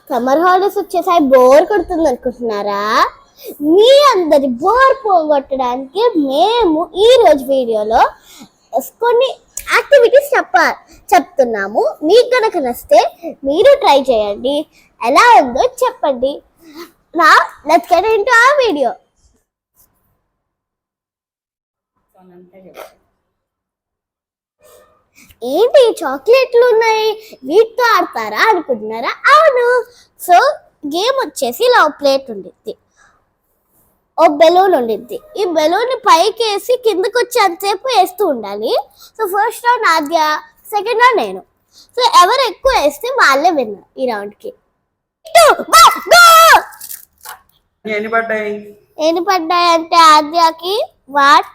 Summer holidays వచ్చేసారి bore కొడుతుంది అనుకుంటున్నారా? మీ అందరి బోర్ పోగొట్టడానికి మేము ఈ రోజు వీడియోలో కొన్ని యాక్టివిటీస్ చెప్తున్నాము. మీకు కనుక నచ్చితే మీరు ట్రై చేయండి, ఎలా ఉందో చెప్పండి. లెట్స్ గెట్ ఇంటూ ఆ వీడియో. ఏంటి చాక్లెట్లు ఉన్నాయి, వీటితో ఆడతారా అనుకుంటున్నారా? అవును. సో గేమ్ వచ్చేసి ఇలా ప్లేట్ ఉండిద్ది, ఓ బెలూన్ ఉండిద్ది. ఈ బెలూన్ పైకి వేసి కిందకి వచ్చేంతసేపు వేస్తూ ఉండాలి. సో ఫస్ట్ రౌండ్ ఆద్య, సెకండ్ రౌండ్ నేను. సో ఎవరు ఎక్కువ వేస్తే వాళ్ళే విన్నర్ ఈ రౌండ్కి. ఎన్ని పడ్డాయి అంటే ఆద్యకి 1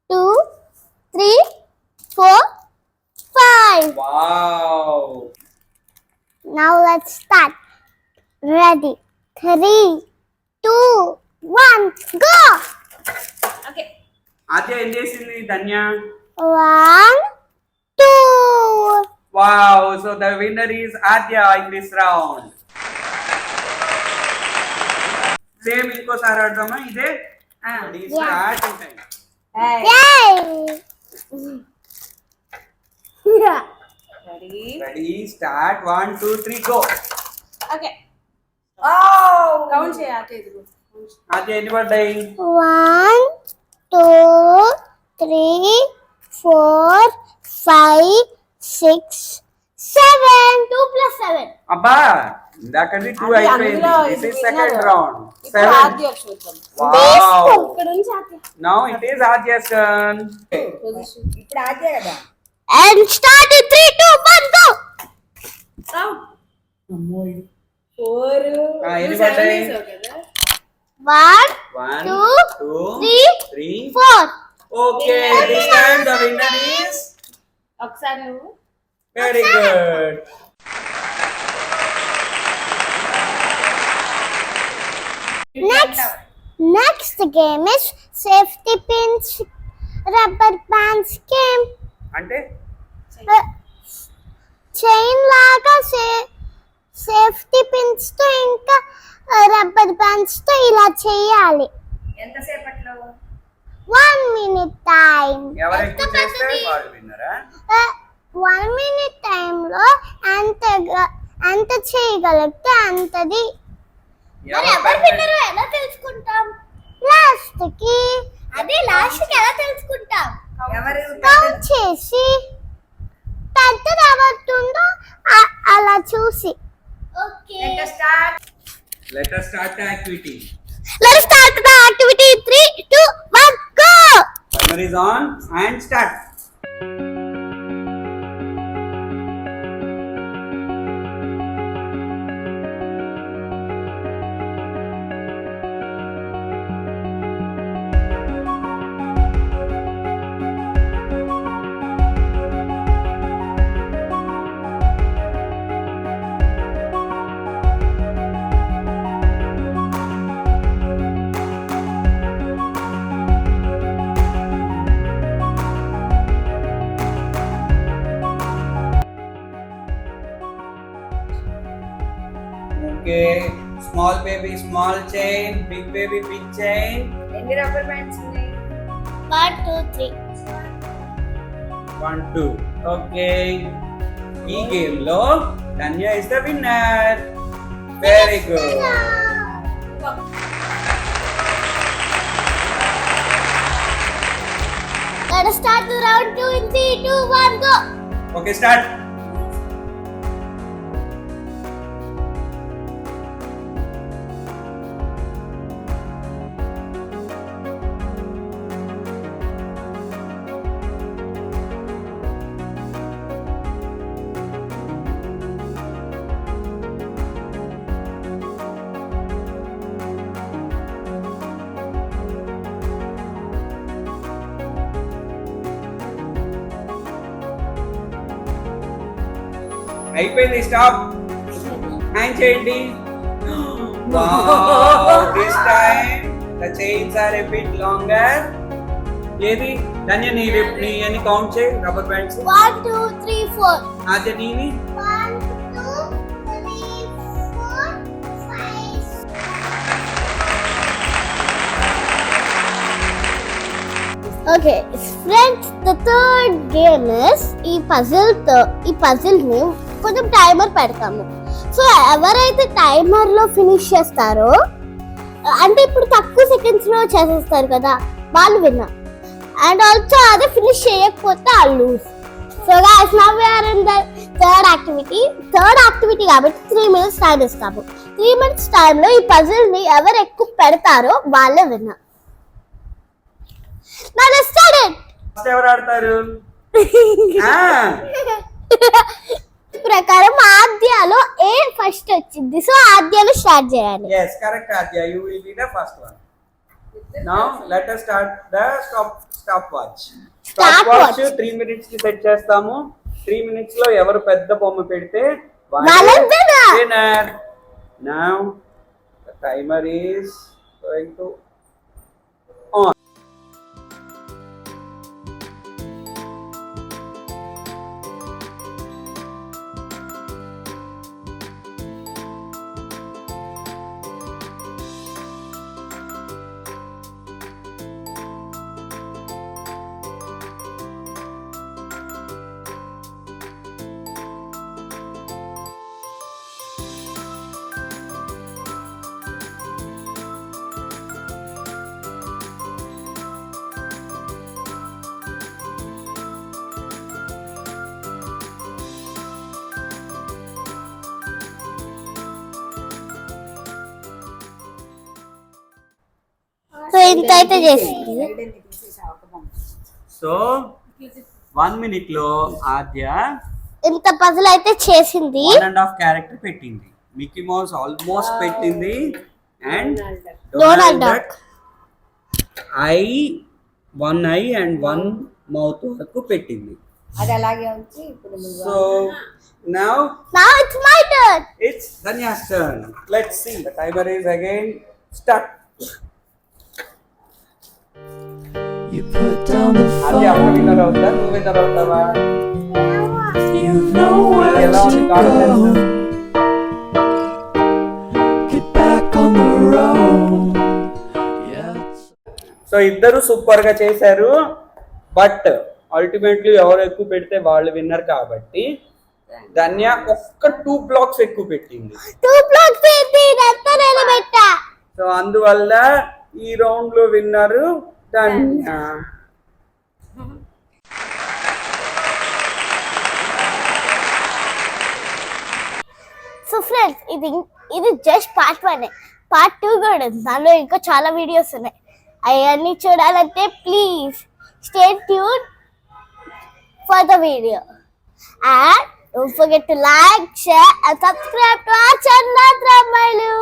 2 3 4 5. Wow. Now let's start. Ready? 3 2 1 go. Okay. Adya em chesindi Dhanya? 1 2. Wow, so the winner is Adya in this round. Same inko sar adama ide. Ready, start in time. Yay. Yeah. Ready, start. 1 2 3 go. Okay. Oh, count cheya idigo. Adya enni paddayi? 1 2 3 4 5 6 7. 2 plus 7. Abba, indakadi 2 అయిపోయింది. This is second round. 7. Adya చూద్దాం. Wow. ఇక్కడ నుంచి ఆద్య. Now it is Adya's turn. ఇప్పుడు ఆద్య కదా. And start in 3 2 1 go. Count. అమ్మోయ్. 4. ఎన్ని పడ్డాయి? 1 1 2 2 3 3 4. Okay, this time the winner is ఒకసారి నువ్వు. very good. Next game is safety pins, rubber bands game. అంటే చైన్ లాగా సేఫ్టీ పిన్స్ తో ఇంకా రబ్బర్ బ్యాండ్స్ తో ఇలా చేయాలి. ఎంత సేపట్లో? 1 minute టైం. ఎవరు ఎక్కువ చేస్తే వాళ్ళు విన్నరా? 1 minute టైంలో ఎంత చేయగలిగితే అంతది. మరి ఎవరు విన్నరో ఎలా తెలుసుకుంటాం? లాస్ట్ కి. అదే లాస్ట్ కి ఎలా తెలుసుకుంటాం? ఎవరు కౌంట్ చేసి పెద్దది ఎవరుతుందో అలా చూసి. Okay, Let us start the activity. let's start the activity. 3 2 1 go. Timer is on and start. Okay, small baby small chain, big baby big chain. ఎన్ని రబ్బర్ బ్యాండ్స్ ఉన్నాయి? 1 2 3. 1 2. Okay, ఈ గేమ్ లో Dhanya is the winner. Very good. Let's start the round 2 in 3 2 1 go. Okay, start. అయిపోయింది, stop. Hang చేయండి. Wow, this time the chains are a bit longer. ఏది ధన్య నీ అని count చేయి రబ్బర్ బ్యాండ్స్. 1 2 3 4. ఆద్య నీని 1 2 3 4 okay friends, the third game is ఈ puzzle ని కొంచెం టైమర్ పెడతాము. సో ఎవరైతే టైమర్ లో ఫినిష్ చేస్తారో, అంటే ఇప్పుడు తక్కువ సెకండ్స్ లో చేసేస్తారు కదా, వాళ్ళు విన్నర్. అండ్ ఆల్సో అదే ఫినిష్ చేయకపోతే ఆ lose. So guys, now we are in the third activity కాబట్టి 3 minutes టైం ఇస్తాము. 3 minutes టైంలో ఈ పజిల్ ని ఎవరు ఎక్కువ పెడతారో వాళ్ళే winner. Now let's start it. First ఎవరు ఆడతారు? ప్రకారం ఆద్యాలో ఏ ఫస్ట్ వచ్చింది, సో ఆద్యాలో స్టార్ట్ చేయాలి. Yes, correct, Adya. You will be the first one. Now let us start the stopwatch. Stopwatch. 3 minutes కి సెట్ చేస్తాము. 3 minutes లో ఎవరు పెద్ద బొమ్మ పెడితే వాళ్ళే winner. winner. Now the timer is going to on. So ఇంత అయితే చేసింది. సో 1 minute లో ఆద్య ఇంత పజిల్ అయితే చేసింది. 1.5 క్యారెక్టర్ పెట్టింది. మిక్కీ మౌస్ ఆల్మోస్ట్ పెట్టింది. And Donald Duck one eye and 1 mouth వరకు పెట్టింది. అది అలాగే ఉంచి ఇప్పుడు so now it's my turn. it's Danya's turn. Let's see. The timer is again start. You put down the ఆద్య అప్పుడు phone. విన్నర్ అవుతా, నువ్వు విన్నర్ అవుతావా? You've nowhere ఎలా ఉంది to confidence? go. Get back on the road. Yeah. So ఇద్దరు super గా చేశారు. But ultimately ఎవరు ఎక్కువ పెడితే వాళ్ళు విన్నర్ కాబట్టి ధన్య ఒక్క 2 blocks ఎక్కువ పెట్టింది. 2 blocks ఏంటి, ఇదంతా నేను పెట్టా. సో అందువల్ల ఈ రౌండ్ లో విన్నర్ ధన్య. సో ఫ్రెండ్స్, ఇది జస్ట్ పార్ట్ 1. పార్ట్ 2 కూడా ఉంది. దానిలో ఇంకా చాలా వీడియోస్ ఉన్నాయి. అవన్నీ చూడాలంటే please stay tune for the video. And don't forget to like, share and subscribe to our channel, Ammailu.